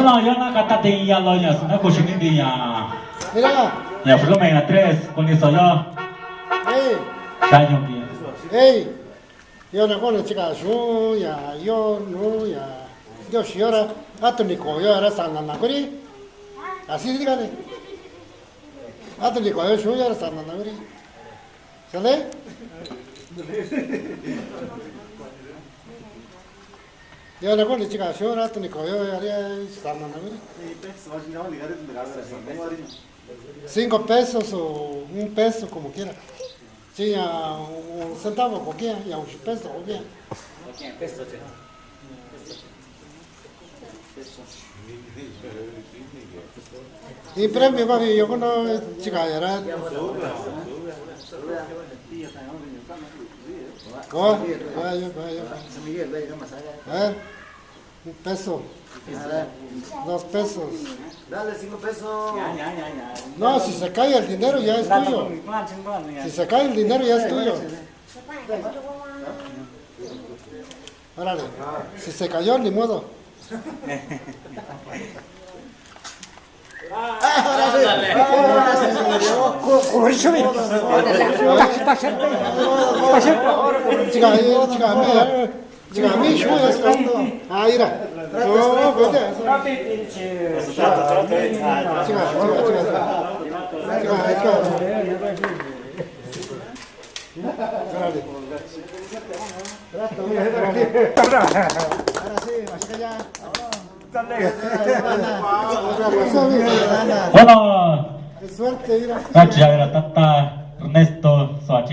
Hola, yo no cata de ya lo ya, no coche ni de ya. Mira, Ya fue lo menos tres, con eso yo. hey, Daño bien. hey, yo no conozco chica, yo no, yo si ahora, hasta ni coyo ahora están andando aquí, así dígale, hasta ni coyo yo ahora están andando aquí, ¿sale? Yo no conozco chica, yo ahora hasta ni coyo ahora están andando aquí. 5 pesos o 1 peso, como quiera. Sí, a 1 centavo cualquiera, y a 8 pesos cualquiera. Y premio, papi, yo conozco chica, era. A ver, 1 peso. 2 pesos. Dale 5 pesos. No, si se cae el dinero ya es tuyo. Si se cae el dinero ya es tuyo. Órale, si se cayó, ni modo. Chica, a mí, yo ah, mira. No, vete. Hola. Suerte, mira. Gracias, Tata Ernesto Soachi.